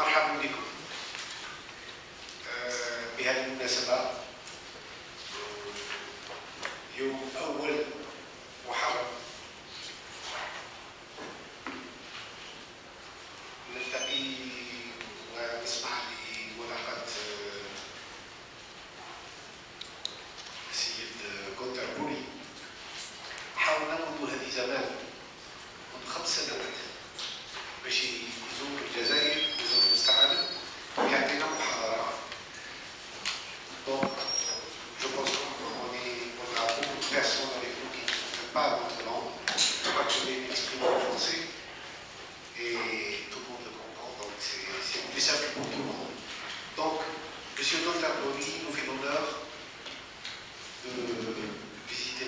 مرحبا بكم. بهذه المناسبة يوم أول محرم نلتقي ونسمع لملاقاة السيد كونتربولي. حاولنا منذ هذه زمان منذ 5 سنوات باش يزور الجزائر يزور المستعمر ويعطينا محاضرة. Donc, je pense qu'on a beaucoup de personnes avec nous qui ne comprennent pas notre langue. Je crois que je vais m'exprimer en français et tout le monde le comprend, donc c'est plus simple pour tout le monde. Donc, M. Dontarboli nous fait l'honneur de visiter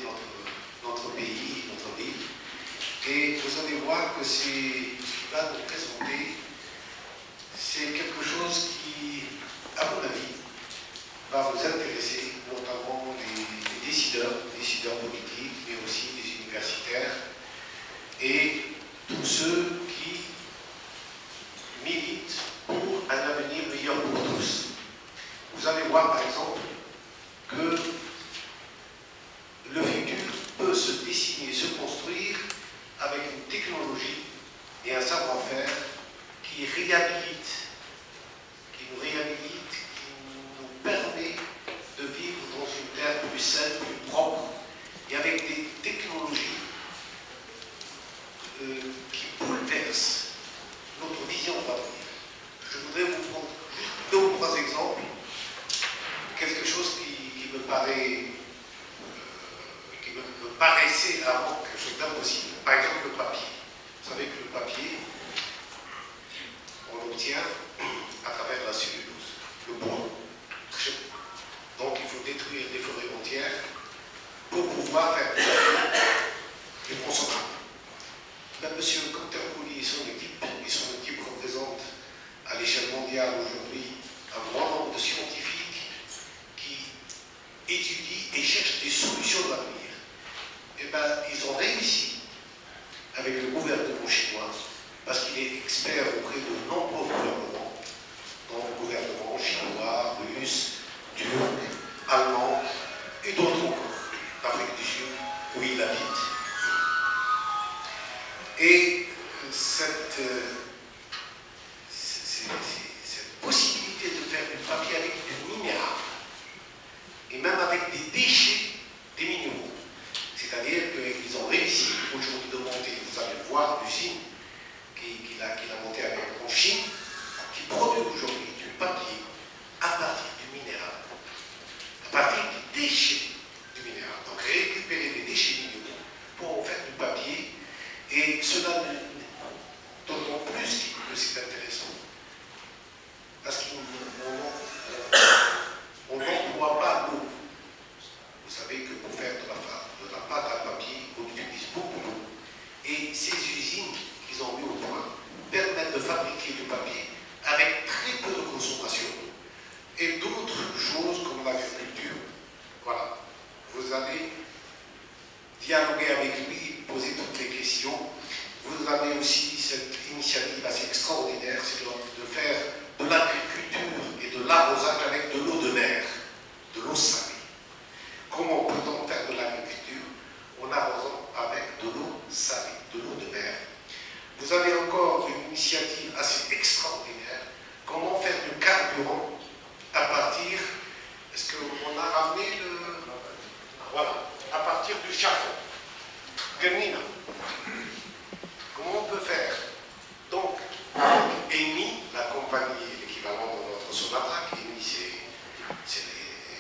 notre pays, notre ville. Et vous allez voir que ce qu'il va nous présenter, c'est quelque chose qui, à mon avis, va vous intéresser, notamment les décideurs politiques, mais aussi les universitaires et tous ceux qui militent pour un avenir meilleur pour tous. Vous allez voir par exemple que le futur peut se dessiner, se construire avec une technologie et un savoir-faire qui nous réhabilite, qui nous permet de vivre dans une terre plus saine, plus propre, et avec des technologies qui bouleversent notre vision d'avenir. Je voudrais vous prendre juste 2 ou 3 exemples, quelque chose qui me paraissait avant quelque chose d'impossible. Par exemple, le papier. Vous savez que le papier, on l'obtient à travers la cellulose, le bois. Donc il faut détruire des forêts entières pour pouvoir faire des consommables. M. Conterpouli et son équipe représentent à l'échelle mondiale aujourd'hui un grand nombre de scientifiques qui étudient et cherchent des solutions d'avenir. Et bien, ils ont réussi avec le gouvernement chinois, parce qu'il est expert auprès de nombreux gouvernements, donc le gouvernement chinois, russe, turc, allemand et d'autres encore, d'Afrique du Sud, où il habite. Et cette possibilité de faire du papier avec du minéral, et même avec des déchets des minéraux, c'est-à-dire qu'ils ont réussi aujourd'hui de monter, vous allez le voir, l'usine qu'il a montée en Chine, qui produit aujourd'hui du papier à partir du minéral, à partir des déchets du minéral. Donc récupérer les déchets minéraux pour en faire du papier, et cela d'autant plus que c'est intéressant, parce qu'on n'emploie pas l'eau. Vous savez que pour faire de la pâte à papier, on utilise beaucoup d'eau. Et ces usines qu'ils ont mis au point permettent de fabriquer du papier avec très peu de consommation d'eau. Et d'autres choses comme l'agriculture. Voilà. Vous allez dialoguer avec lui, poser toutes les questions. Vous avez aussi cette initiative assez extraordinaire, c'est de faire de l'agriculture et de l'arrosage avec de l'eau de mer, de l'eau salée. Comment peut-on faire de l'agriculture en arrosant avec de l'eau salée, de l'eau de mer? Vous avez encore une initiative assez extraordinaire. Comment faire du carburant à partir, est-ce qu'on a ramené le... Voilà, à partir du charbon. Gernina. Comment on peut faire? Donc, Eni, la compagnie, l'équivalent de notre Sonata, Eni c'est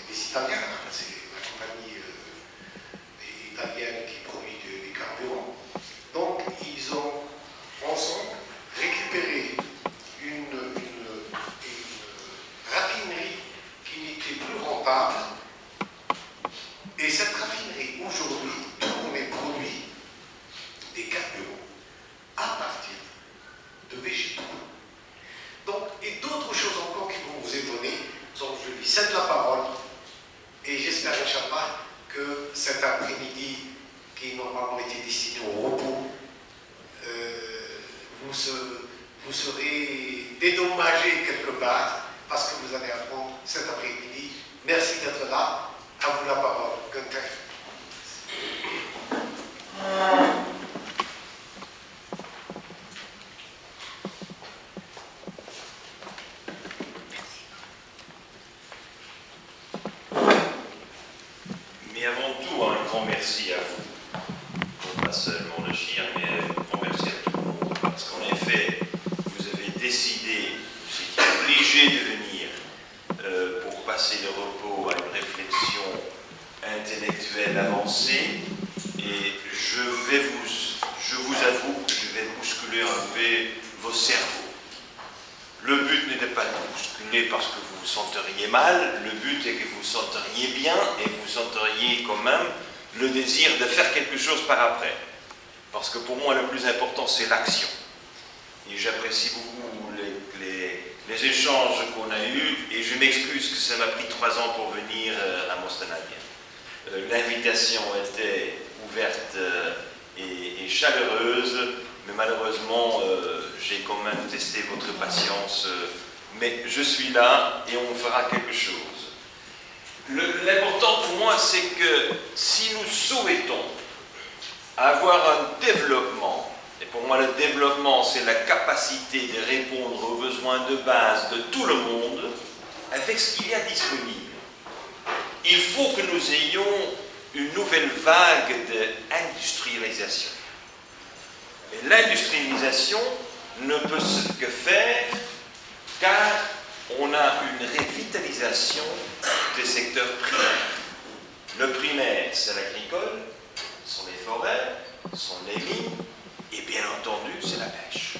les Italiens, c'est la compagnie italienne qui produit des carburants. Donc, ils ont ensemble récupéré une raffinerie qui n'était plus rentable. Et cette raffinerie, aujourd'hui, tourne et produit des carburants à partir de végétaux. Donc, et d'autres choses encore qui vont vous étonner. Donc, je lui cède la parole et j'espère, Inch'Allah, que cet après-midi, qui normalement était destiné au repos, vous serez dédommager quelque part, parce que vous allez apprendre cet après-midi. Merci d'être là. À vous la parole, Gunther. Mais avant tout, un grand merci à vous. Pas seulement le CHIR, mais un grand merci à tout le monde. Parce qu'en effet, vous avez décidé, vous étiez obligé de venir pour passer le repos à une réflexion intellectuelle avancée. Et je vous avoue que je vais bousculer un peu vos cerveaux. Le but n'était pas de vous bousculer parce que vous vous senteriez mal, le but est que vous vous senteriez bien et vous senteriez quand même le désir de faire quelque chose par après. Parce que pour moi, le plus important, c'est l'action. Et j'apprécie beaucoup les échanges qu'on a eus, et je m'excuse que ça m'a pris 3 ans pour venir à Mostanadia. L'invitation était ouverte et chaleureuse, mais malheureusement, j'ai quand même testé votre patience. Mais je suis là et on fera quelque chose. L'important pour moi, c'est que si nous souhaitons avoir un développement, et pour moi le développement c'est la capacité de répondre aux besoins de base de tout le monde avec ce qu'il y a disponible, il faut que nous ayons une nouvelle vague d'industrialisation. Et l'industrialisation ne peut se que faire car on a une revitalisation des secteurs primaires. Le primaire, c'est l'agricole, ce sont les forêts, ce sont les mines, et bien entendu, c'est la pêche.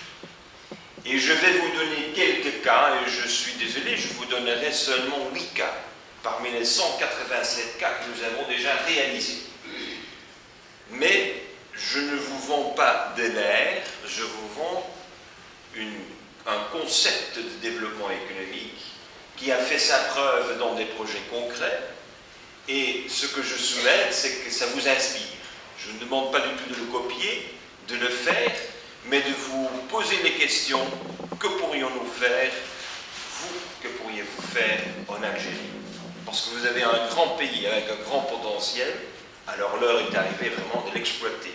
Et je vais vous donner quelques cas, et je suis désolé, je vous donnerai seulement 8 cas, parmi les 187 cas que nous avons déjà réalisés. Mais je ne vous vends pas de l'air, je vous vends un concept de développement économique qui a fait sa preuve dans des projets concrets, et ce que je souhaite, c'est que ça vous inspire. Je ne demande pas du tout de le copier, de le faire, mais de vous poser les questions. Que pourrions-nous faire, vous, que pourriez-vous faire en Algérie? Parce que vous avez un grand pays avec un grand potentiel, alors l'heure est arrivée vraiment de l'exploiter.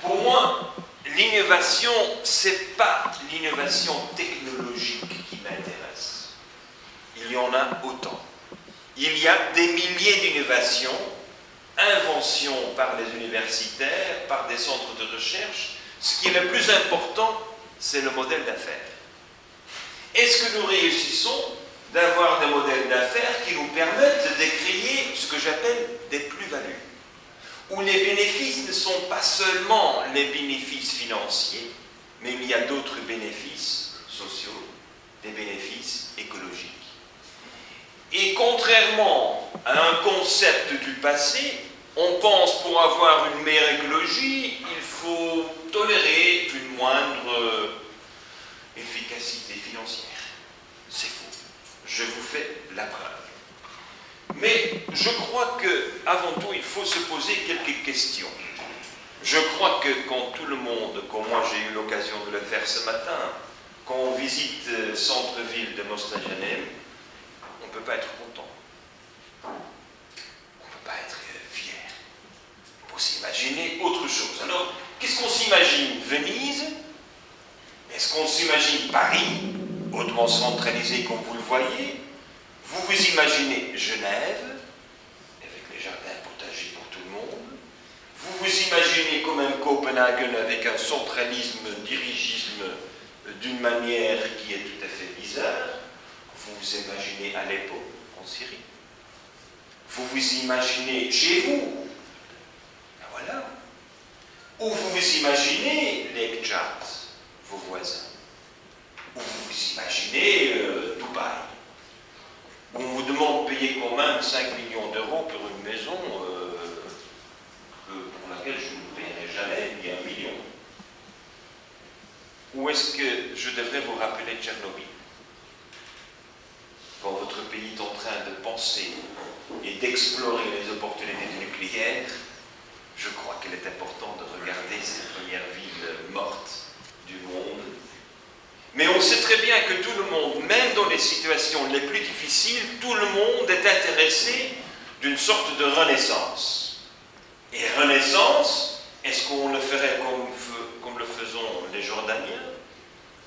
Pour moi, l'innovation, ce n'est pas l'innovation technologique qui m'intéresse. Il y en a autant. Il y a des milliers d'innovations, inventions par les universitaires, par des centres de recherche. Ce qui est le plus important, c'est le modèle d'affaires. Est-ce que nous réussissons d'avoir des modèles d'affaires qui nous permettent de créer ce que j'appelle des plus-values, où les bénéfices ne sont pas seulement les bénéfices financiers, mais il y a d'autres bénéfices sociaux, des bénéfices écologiques. Et contrairement à un concept du passé, on pense pour avoir une meilleure écologie, il faut tolérer une moindre efficacité financière. C'est faux. Je vous fais la preuve. Mais je crois qu'avant tout, il faut se poser quelques questions. Je crois que quand tout le monde, comme moi j'ai eu l'occasion de le faire ce matin, quand on visite le centre-ville de Mostaganem, on ne peut pas être content. On ne peut pas être fier. Il faut s'imaginer autre chose. Alors, qu'est-ce qu'on s'imagine? Venise? Est-ce qu'on s'imagine Paris, hautement centralisé comme vous le voyez? Vous vous imaginez Genève, avec les jardins potagers pour tout le monde? Vous vous imaginez quand même Copenhague avec un centralisme, dirigisme d'une manière qui est tout à fait bizarre? Vous vous imaginez Aleppo, en Syrie? Vous vous imaginez chez vous? Ben voilà. Ou vous vous imaginez les Tchad, vos voisins? Ou vous vous imaginez Dubaï, où on vous demande de payer quand même 5 millions d'euros pour une maison pour laquelle je ne paierai jamais ni 1 million? Ou est-ce que je devrais vous rappeler Tchernobyl? Quand votre pays est en train de penser et d'explorer les opportunités du nucléaire, je crois qu'il est important de regarder ces premières villes mortes du monde Mais on sait très bien que tout le monde, même dans les situations les plus difficiles, tout le monde est intéressé d'une sorte de renaissance. Et renaissance, est-ce qu'on le ferait comme le faisons les Jordaniens,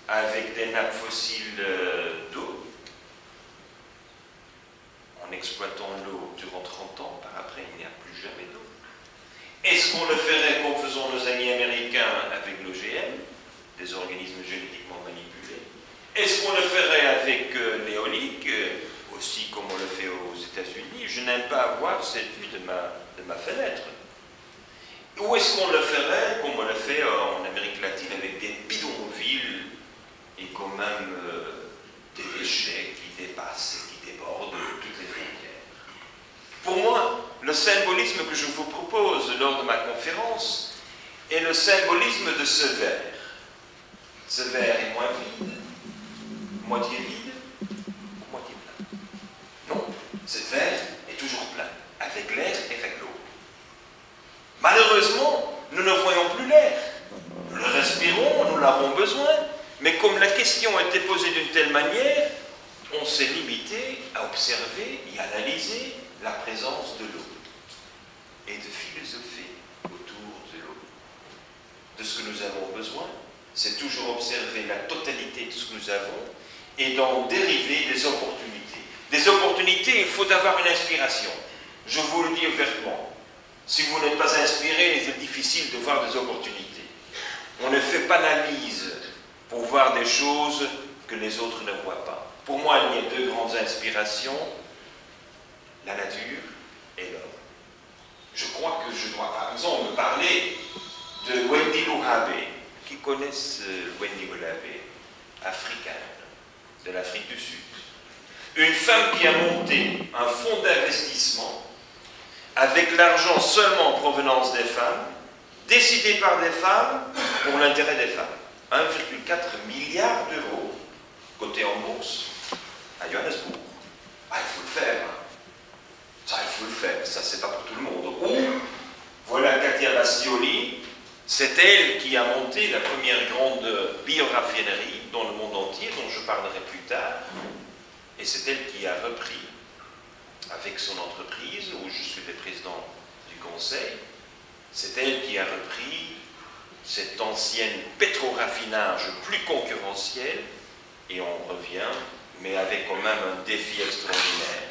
avec des nappes fossiles d'eau, en exploitant l'eau durant 30 ans, par après il n'y a plus jamais d'eau? Est-ce qu'on le ferait comme faisons nos amis américains avec l'OGM, des organismes génétiquement manipulés? Est-ce qu'on le ferait avec l'éolique, aussi comme on le fait aux États-Unis? Je n'aime pas avoir cette vue de ma fenêtre. Ou est-ce qu'on le ferait comme on le fait en Amérique latine avec des bidonvilles et quand même des déchets qui dépassent et qui débordent toutes les frontières? Pour moi, le symbolisme que je vous propose lors de ma conférence est le symbolisme de ce verre. Ce verre est moins vide, moitié vide ou moitié plein? Non, ce verre est toujours plein, avec l'air et avec l'eau. Malheureusement, nous ne voyons plus l'air. Nous le respirons, nous l'avons besoin, mais comme la question a été posée d'une telle manière, on s'est limité à observer et analyser la présence de l'eau et de philosopher autour de l'eau. De ce que nous avons besoin, c'est toujours observer la totalité de ce que nous avons et d'en dériver des opportunités. Des opportunités, il faut avoir une inspiration. Je vous le dis ouvertement. Si vous n'êtes pas inspiré, c'est difficile de voir des opportunités. On ne fait pas l'analyse pour voir des choses que les autres ne voient pas. Pour moi, il y a deux grandes inspirations, la nature et l'homme. Je crois que je dois par exemple parler de Wendy Louhabe. Qui connaissent Wendy Louhabe, africaine, de l'Afrique du Sud. Une femme qui a monté un fonds d'investissement avec l'argent seulement en provenance des femmes, décidé par des femmes pour l'intérêt des femmes. 1,4 milliard d'euros coté en bourse à Johannesburg. Ah, il faut le faire. Hein. Ça, il faut le faire. Ça, c'est pas pour tout le monde. Ou, voilà Katia Bastioli, c'est elle qui a monté la première grande bioraffinerie dans le monde entier, dont je parlerai plus tard. Et c'est elle qui a repris, avec son entreprise, où je suis le président du conseil, c'est elle qui a repris cette ancienne pétroraffinage plus concurrentiel, et on revient, mais avec quand même un défi extraordinaire.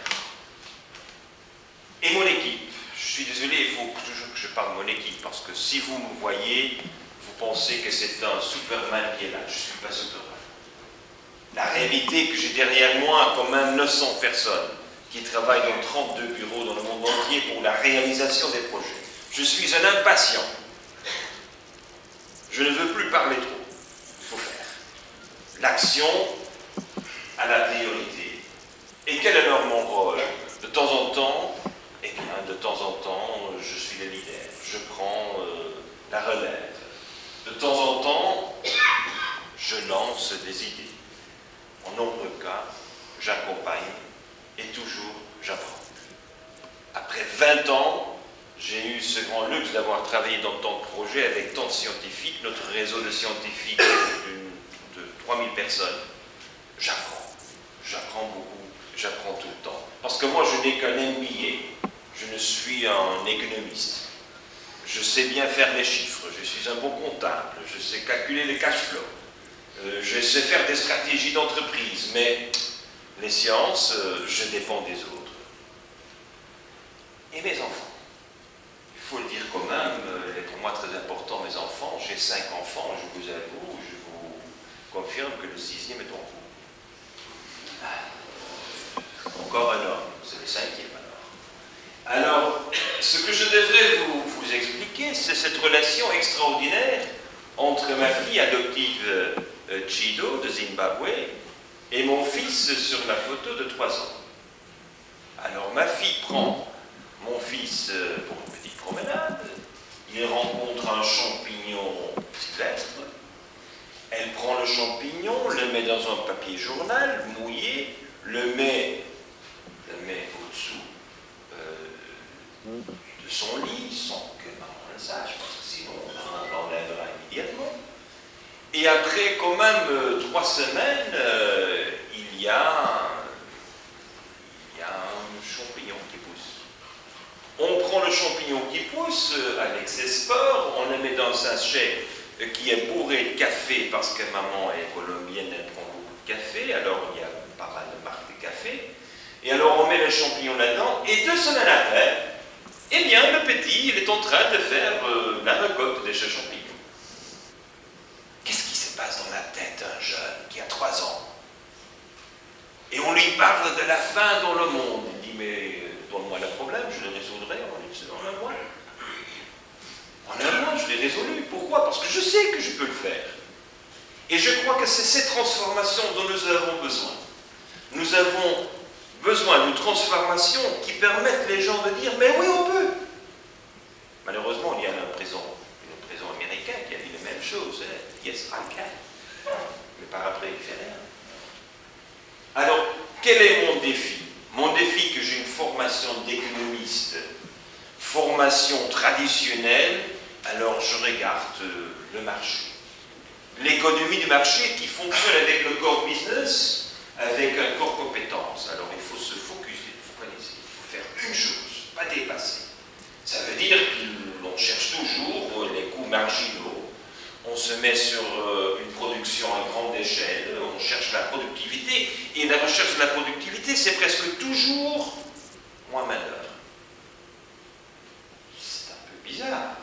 Et mon équipe, je suis désolé, il faut toujours que je parle de mon équipe, parce que si vous me voyez, vous pensez que c'est un Superman qui est là. Je ne suis pas Superman. La réalité est que j'ai derrière moi quand même 900 personnes qui travaillent dans 32 bureaux dans le monde entier pour la réalisation des projets. Je suis un impatient. Je ne veux plus parler trop. Il faut faire. L'action a la priorité. Et quel est alors mon rôle? De temps en temps, eh bien, de temps en temps, je suis le leader. Je prends la relève. De temps en temps, je lance des idées. En nombreux cas, j'accompagne et toujours j'apprends. Après 20 ans, j'ai eu ce grand luxe d'avoir travaillé dans tant de projets avec tant de scientifiques. Notre réseau de scientifiques est de 3000 personnes. J'apprends beaucoup, j'apprends tout le temps. Parce que moi, je n'ai qu'un MBA. Je ne suis un économiste. Je sais bien faire les chiffres, je suis un bon comptable, je sais calculer les cash flows. Je sais faire des stratégies d'entreprise, mais les sciences, je dépends des autres. Et mes enfants, il faut le dire quand même, il est pour moi très important, mes enfants. J'ai 5 enfants, je vous avoue, je vous confirme que le 6e est en vous. Encore un homme, c'est le 5e alors. Alors, ce que je devrais vous expliquer, c'est cette relation extraordinaire entre ma fille adoptive Chido de Zimbabwe et mon fils sur la photo de 3 ans. Alors ma fille prend mon fils pour une petite promenade, il rencontre un champignon sylvestre, elle prend le champignon, le met dans un papier journal mouillé, le met au-dessous de son lit sans que maman le sache, parce que sinon on l'enlèvera immédiatement. Et après quand même 3 semaines, il y a un champignon qui pousse. On prend le champignon qui pousse avec ses spores, on le met dans un sachet qui est bourré de café parce que maman est colombienne, elle prend beaucoup de café, alors il y a pas mal de marques de café. Et alors on met le champignon là-dedans, et 2 semaines après, eh bien le petit, il est en train de faire la récolte de ce champignon. Qu'est-ce qui se passe dans la tête d'un jeune qui a 3 ans? Et on lui parle de la faim dans le monde. Il dit, mais donne-moi le problème, je le résoudrai en un mois. En un mois, je l'ai résolu. Pourquoi? Parce que je sais que je peux le faire. Et je crois que c'est cette transformation dont nous avons besoin. Nous avons besoin d'une transformation qui permette les gens de dire, mais oui, on peut. Malheureusement, il y a un président américain qui a dit la même chose. Yes, I can. Mais par après, il ne fait rien. Alors, quel est mon défi? Mon défi, que j'ai une formation d'économiste, formation traditionnelle, alors je regarde le marché. L'économie du marché qui fonctionne avec le core business, avec un core compétence. Alors il faut se focaliser, il faut faire une chose, pas dépasser. Ça veut dire qu'on cherche toujours les coûts marginaux, on se met sur une production à grande échelle, on cherche la productivité, et la recherche de la productivité, c'est presque toujours moins main-d'œuvre. C'est un peu bizarre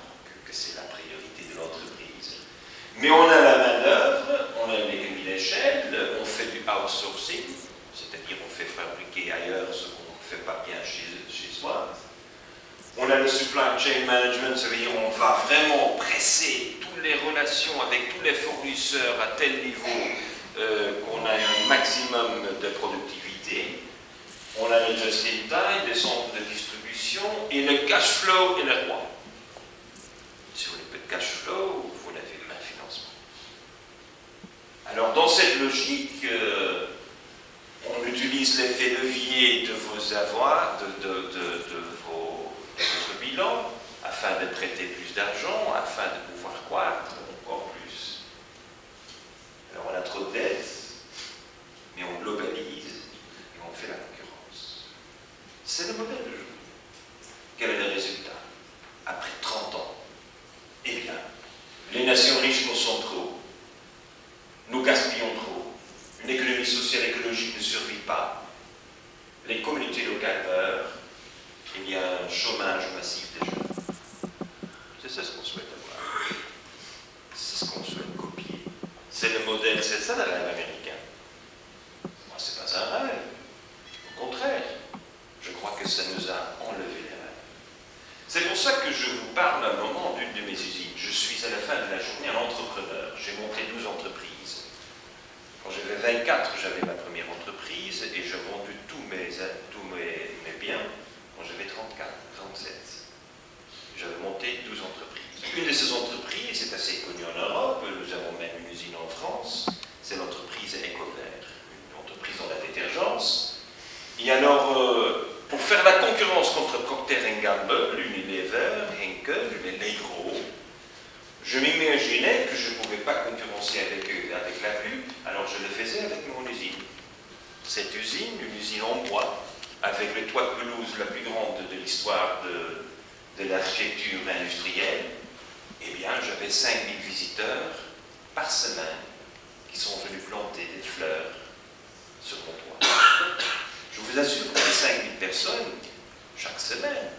que c'est la priorité de l'entreprise. Mais on a la main-d'œuvre, on a l'économie d'échelle, on fait du outsourcing, c'est-à-dire on fait fabriquer ailleurs ce qu'on ne fait pas bien chez soi. On a le supply chain management, ça veut dire on va vraiment presser toutes les relations avec tous les fournisseurs à tel niveau qu'on a un maximum de productivité. On a le just-in-time, des centres de distribution, et le cash flow est le roi. Si vous n'avez pas de cash flow, vous n'avez pas de financement. Alors dans cette logique, on utilise l'effet levier de vos avoirs, de votre bilan, afin de prêter plus d'argent, afin de pouvoir croître encore plus. Alors on a trop de dettes, mais on globalise et on fait la concurrence. C'est le modèle d'aujourd'hui. Quel est le résultat? Après 30 ans, eh bien, les nations riches consomment trop, nous gaspillons trop, une économie sociale et écologique ne survit pas, les communautés locales meurent, il y a un chômage massif des jeunes. C'est ça ce qu'on souhaite avoir. C'est ce qu'on souhaite copier. C'est le modèle, c'est ça le rêve américain. Moi, c'est pas un rêve. Au contraire, je crois que ça nous a enlevé les rêves. C'est pour ça que je vous parle un moment d'une de mes usines. Je suis à la fin de la journée un entrepreneur. J'ai monté 12 entreprises. Quand j'avais 24, j'avais ma première entreprise et j'ai vendu tous mes biens. Quand j'avais 34, 37, j'avais monté 12 entreprises. Une de ces entreprises est assez connue en Europe, nous avons même une usine en France, c'est l'entreprise Ecovert, une entreprise dans la détergence. Et alors, pour faire la concurrence contre Procter & Gamble, Unilever, Henkel, les gros, je m'imaginais que je ne pouvais pas concurrencer avec eux, avec la pub, alors je le faisais avec mon usine. Cette usine, une usine en bois, avec le toit de pelouse la plus grande de l'histoire de l'architecture industrielle, eh bien, j'avais 5000 visiteurs par semaine qui sont venus planter des fleurs sur mon toit. Je vous assure que les 5000 personnes, chaque semaine,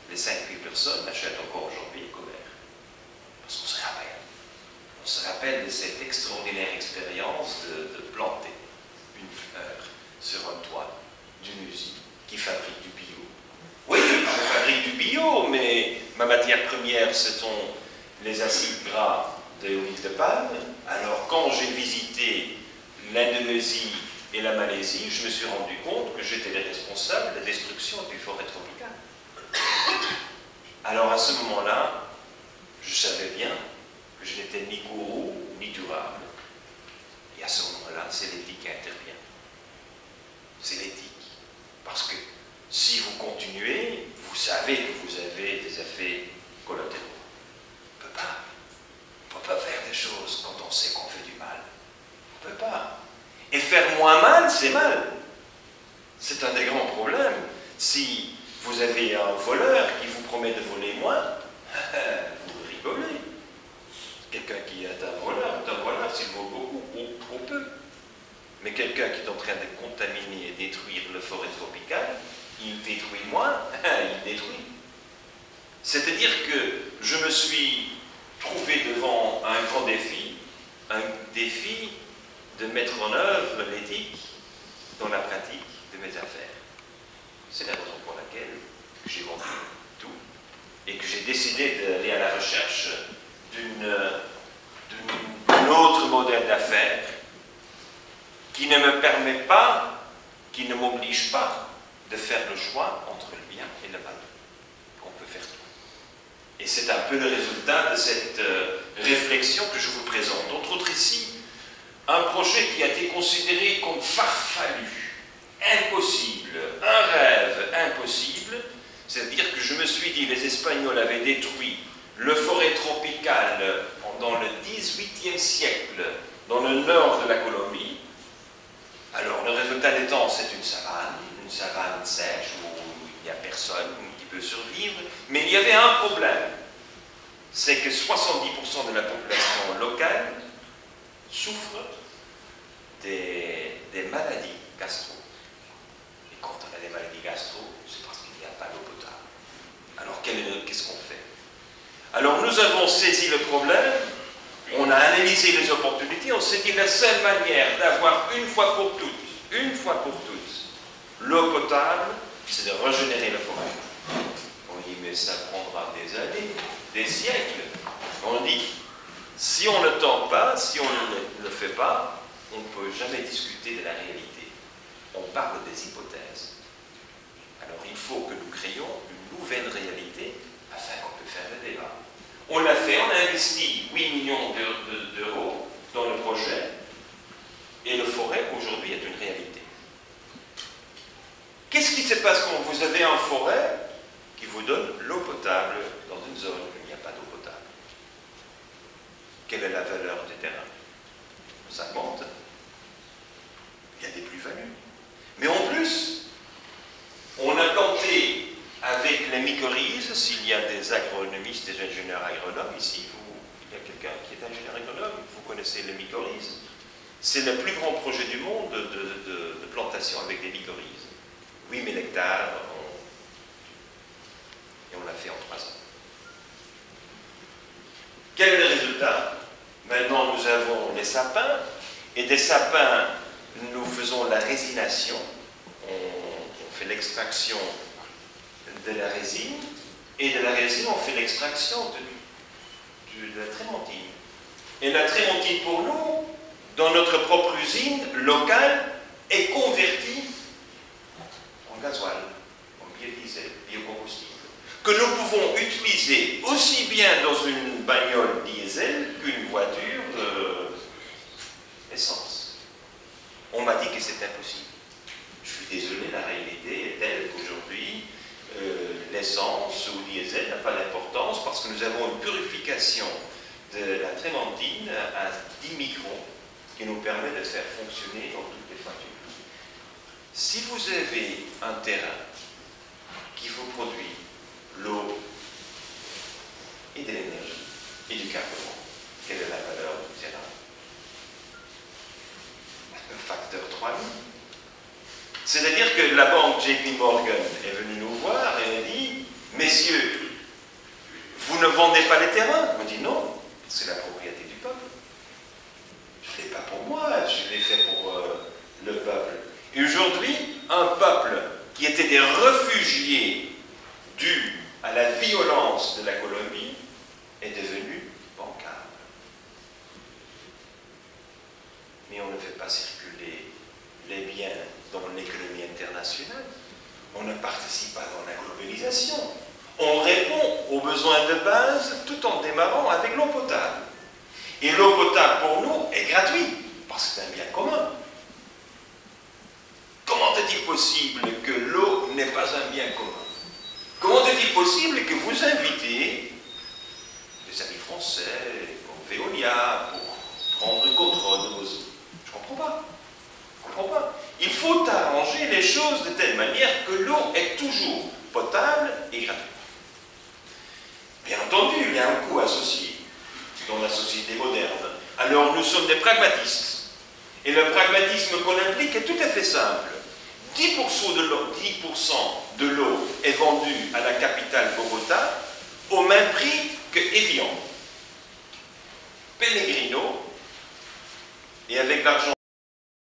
les 5000 personnes achètent encore aujourd'hui Ecovert. Parce qu'on se rappelle. On se rappelle de cette extraordinaire expérience de planter une fleur sur un toit d'une usine qui fabrique du bio. Oui, je fabrique du bio, mais ma matière première, ce sont les acides gras de l'huile de palme. Alors, quand j'ai visité l'Indonésie et la Malaisie, je me suis rendu compte que j'étais le responsable de la destruction des forêts tropicales. Alors, à ce moment-là, je savais bien que je n'étais ni gourou, ni durable. Et à ce moment-là, c'est l'éthique qui intervient. C'est l'éthique. Parce que si vous continuez, vous savez que vous avez des effets collatéraux. On ne peut pas faire des choses quand on sait qu'on fait du mal. On ne peut pas. Et faire moins mal, c'est mal. C'est un des grands problèmes. Si vous avez un voleur qui vous promet de voler moins, vous rigolez. Quelqu'un qui est un voleur s'il vaut beaucoup ou peu. Mais quelqu'un qui est en train de contaminer et détruire le forêt tropicale, il détruit moins, il détruit. C'est-à-dire que je me suis trouvé devant un grand défi de mettre en œuvre l'éthique dans la pratique de mes affaires. C'est la raison pour laquelle j'ai vendu tout et que j'ai décidé d'aller à la recherche d'un autre modèle d'affaires qui ne me permet pas, qui ne m'oblige pas de faire le choix entre le bien et le mal. On peut faire tout. Et c'est un peu le résultat de cette réflexion que je vous présente. Entre autres ici, un projet qui a été considéré comme farfelu, impossible, un rêve impossible, c'est-à-dire que je me suis dit, les Espagnols avaient détruit le forêt tropicale dans le XVIIIe siècle, dans le nord de la Colombie. Alors, le résultat des temps, c'est une savane sèche où il n'y a personne qui peut survivre, mais il y avait un problème, c'est que 70% de la population locale souffre des maladies gastro. Et quand on a des maladies gastro, c'est parce qu'il n'y a pas d'eau potable. Alors, qu'est-ce qu'on fait? Alors, nous avons saisi le problème, on a analysé les opportunités, on s'est dit la seule manière d'avoir une fois pour toutes, l'eau potable, c'est de régénérer la forêt. On dit, mais ça prendra des années, des siècles. On dit, si on ne tente pas, si on ne le fait pas, on ne peut jamais discuter de la réalité. On parle des hypothèses. Alors il faut que nous créions une nouvelle réalité afin qu'on puisse faire le débat. On l'a fait, on a investi 8 millions d'euros dans le projet et le forêt aujourd'hui est une réalité. Qu'est-ce qui se passe quand vous avez un forêt qui vous donne l'eau potable dans une zone où il n'y a pas d'eau potable? Quelle est la valeur des terrains? Ça monte. Il y a des plus-values. Mais en plus, on a planté avec les mycorhizes, s'il y a des agronomistes, des ingénieurs agronomes, ici, il y a quelqu'un qui est ingénieur agronome, vous connaissez les mycorhizes. C'est le plus grand projet du monde de plantation avec des mycorhizes. 8000 hectares, et on l'a fait en 3 ans. Quel est le résultat? Maintenant, nous avons les sapins, et des sapins, nous faisons la résination, on fait l'extraction de la résine, et de la résine, on fait l'extraction de la trémentine. Et la trémentine, pour nous, dans notre propre usine locale, est convertie en gasoil, en biodiesel, biocombustible, que nous pouvons utiliser aussi bien dans une bagnole diesel qu'une voiture essence. On m'a dit que c'est impossible. Je suis désolé, la réalité est telle qu'aujourd'hui, l'essence ou le diesel n'a pas d'importance parce que nous avons une purification de la trémentine à 10 microns qui nous permet de faire fonctionner dans toutes les voitures. Si vous avez un terrain qui vous produit l'eau et de l'énergie et du carburant, quelle est la valeur du terrain? Facteur 3000. C'est-à-dire que la banque JP Morgan est venue nous voir et a dit, messieurs, vous ne vendez pas les terrains? On dit non, c'est la propriété du peuple. Je ne l'ai pas pour moi, je l'ai fait pour le peuple. Et aujourd'hui, un peuple qui était des réfugiés dus à la violence de la Colombie est devenu bancable. Mais on ne fait pas circuler les biens dans l'économie internationale. On ne participe pas dans la globalisation. On répond aux besoins de base tout en démarrant avec l'eau potable. Et l'eau potable pour nous est gratuite, parce que c'est un bien commun. Comment est-il possible que l'eau n'est pas un bien commun? Comment est-il possible que vous invitez des amis français, comme Veolia, pour prendre le contrôle de vos eaux? Je ne comprends pas. faut arranger les choses de telle manière que l'eau est toujours potable et gratuite. Bien entendu, il y a un coût associé dans la société moderne. Alors nous sommes des pragmatistes. Et le pragmatisme qu'on implique est tout à fait simple. 10% de l'eau est vendue à la capitale Bogota au même prix que Evian, Pellegrino, et avec l'argent